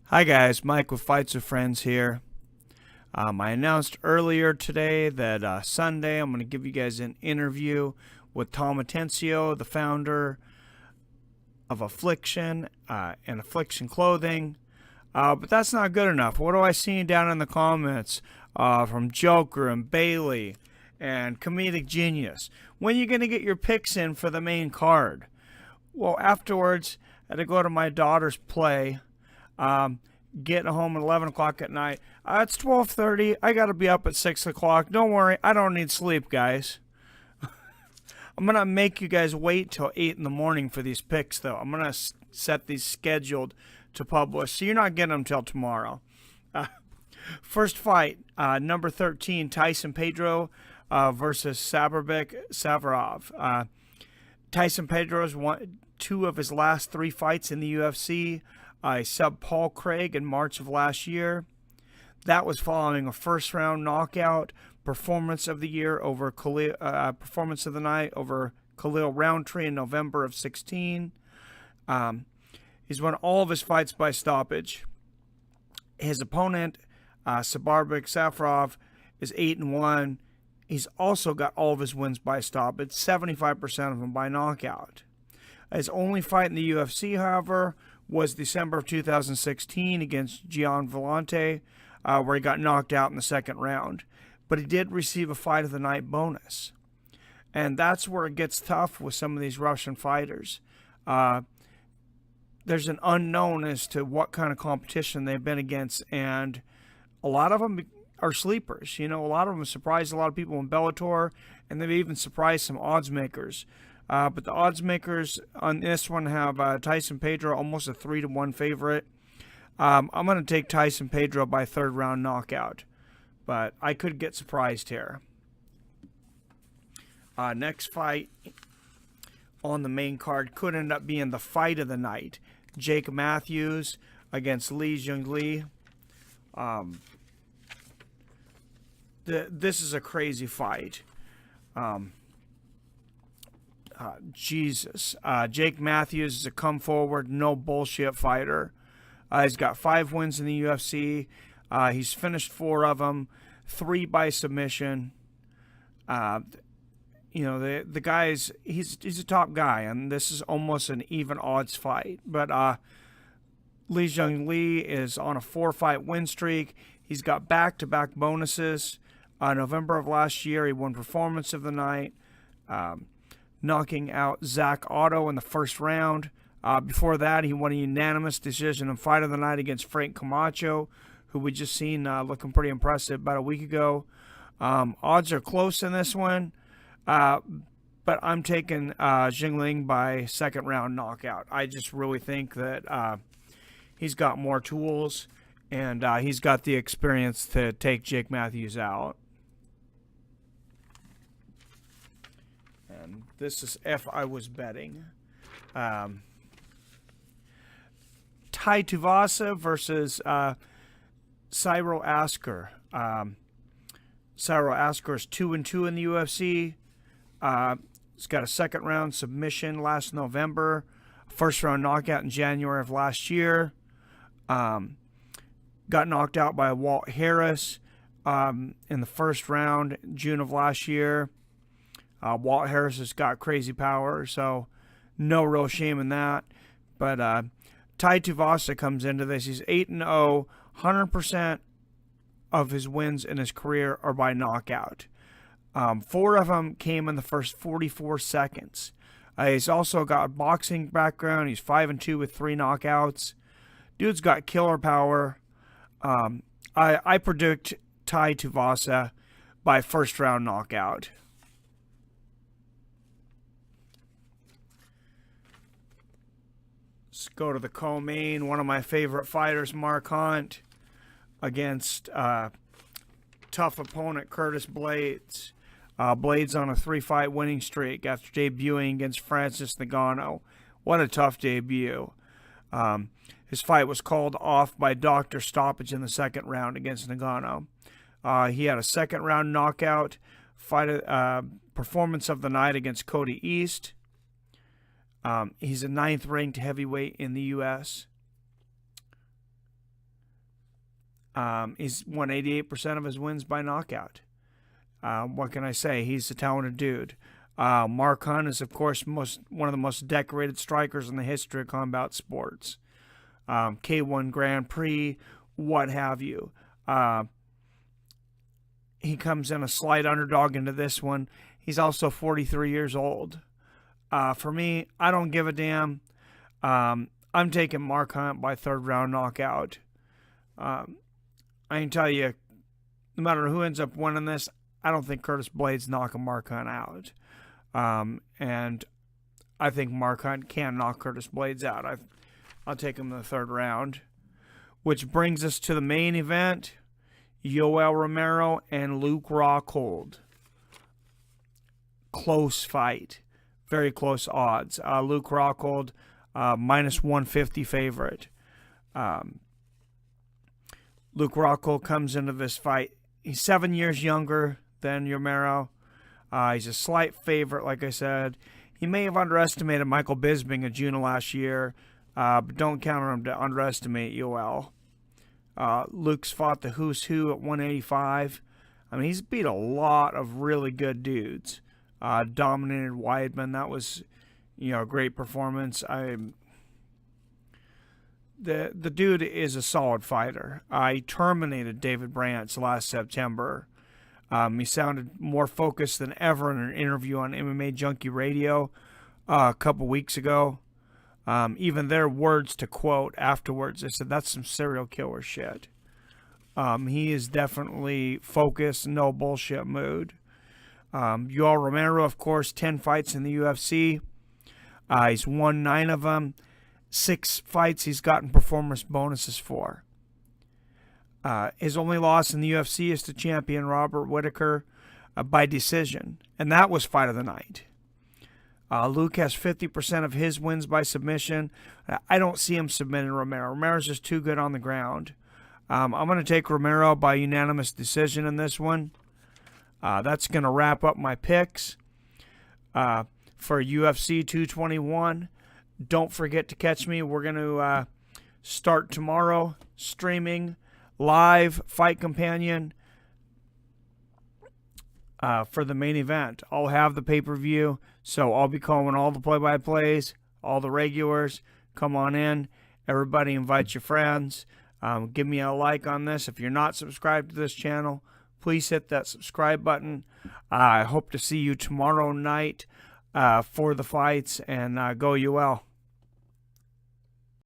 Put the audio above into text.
Hi guys, Mike with Fights with Friends here. I announced earlier today that Sunday I'm going to give you guys an interview with Tom Atencio, the founder of Affliction and Affliction Clothing. But that's not good enough. What do I see down in the comments from Joker and Bailey and Comedic Genius? When are you going to get your picks in for the main card? Well, afterwards, I had to go to my daughter's play. Getting home at 11 o'clock at night. It's 12:30. I got to be up at 6 o'clock. Don't worry. I don't need sleep, guys. I'm going to make you guys wait till 8 in the morning for these picks, though. I'm going to set these scheduled to publish, so you're not getting them till tomorrow. First fight, number 13, Tyson Pedro versus Savarov. Tyson Pedro's won 2 of his last 3 fights in the UFC. I subbed Paul Craig in March of last year. That was following a first-round knockout performance of the year over performance of the night over Khalil Roundtree in November of 16. He's won all of his fights by stoppage. His opponent, Sabarbek Safarov, is 8-1. He's also got all of his wins by stoppage, 75% of them by knockout. His only fight in the UFC, however, was December of 2016 against Gian Vellante, where he got knocked out in the second round. But he did receive a fight of the night bonus. And that's where it gets tough with some of these Russian fighters. There's an unknown as to what kind of competition they've been against, and a lot of them are sleepers. You know, a lot of them surprised a lot of people in Bellator, and they've even surprised some odds makers. But the odds makers on this one have Tyson Pedro almost a 3-1 favorite. I'm going to take Tyson Pedro by third round knockout, but I could get surprised here. Next fight on the main card could end up being the fight of the night. Jake Matthews against Li Jingliang. This is a crazy fight. Jake Matthews is a come forward, no bullshit fighter. He's got 5 wins in the UFC. He's finished 4 of them, 3 by submission. The guy's he's a top guy, and this is almost an even odds fight. But Li Jingliang is on a 4-fight win streak. He's got back-to-back bonuses. November of last year, he won Performance of the Night, knocking out Zach Otto in the first round. Before that, he won a unanimous decision in Fight of the Night against Frank Camacho, who we just seen looking pretty impressive about a week ago. Odds are close in this one, but I'm taking Jingliang by second round knockout. I just really think that he's got more tools, and he's got the experience to take Jake Matthews out. And this is if I was betting. Tai Tuivasa versus Cyril Asker. Cyril Asker is 2-2 in the UFC. He's got a second round submission last November, first round knockout in January of last year. Got knocked out by Walt Harris in the first round, June of last year. Walt Harris has got crazy power, so no real shame in that. But Tai Tuivasa comes into this. He's 8-0. 100% of his wins in his career are by knockout. 4 of them came in the first 44 seconds. He's also got a boxing background. He's 5-2 with 3 knockouts. Dude's got killer power. I predict Tai Tuivasa by first round knockout. Let's go to the co-main. One of my favorite fighters, Mark Hunt, against tough opponent Curtis Blades. Blades on a 3-fight winning streak after debuting against Francis Ngannou. What a tough debut. His fight was called off by doctor stoppage in the second round against Ngannou. He had a second round knockout performance of the night against Cody East. He's a 9th ranked heavyweight in the U.S. He's won 88% of his wins by knockout. What can I say? He's a talented dude. Mark Hunt is, of course, one of the most decorated strikers in the history of combat sports. K1 Grand Prix, what have you. He comes in a slight underdog into this one. He's also 43 years old. For me, I don't give a damn. I'm taking Mark Hunt by third round knockout. I can tell you, no matter who ends up winning this, I don't think Curtis Blades knocking Mark Hunt out. And I think Mark Hunt can knock Curtis Blades out. I'll take him in the third round. Which brings us to the main event. Yoel Romero and Luke Rockhold. Close fight. Very close odds. Luke Rockhold, minus 150 favorite. Luke Rockhold comes into this fight. He's 7 years younger than Romero. He's a slight favorite, like I said. He may have underestimated Michael Bisping in June of last year, but don't count on him to underestimate Yoel. Luke's fought the who's who at 185. I mean, he's beat a lot of really good dudes. Dominated Weidman. That was, a great performance. The dude is a solid fighter. He terminated David Brantz last September. He sounded more focused than ever in an interview on MMA Junkie Radio a couple weeks ago. Even their words to quote afterwards, they said, that's some serial killer shit. He is definitely focused, no bullshit mood. Yoel Romero, of course, 10 fights in the UFC. He's won 9 of them. 6 fights he's gotten performance bonuses for. His only loss in the UFC is to champion Robert Whittaker by decision, and that was fight of the night. Luke has 50% of his wins by submission. I don't see him submitting Romero. Romero's just too good on the ground. I'm going to take Romero by unanimous decision in this one. That's going to wrap up my picks for UFC 221. Don't forget to catch me. We're going to start tomorrow streaming live Fight Companion for the main event. I'll have the pay-per-view, so I'll be calling all the play-by-plays, all the regulars. Come on in. Everybody invite your friends. Give me a like on this. If you're not subscribed to this channel, please hit that subscribe button. I hope to see you tomorrow night for the fights, and go Yoel.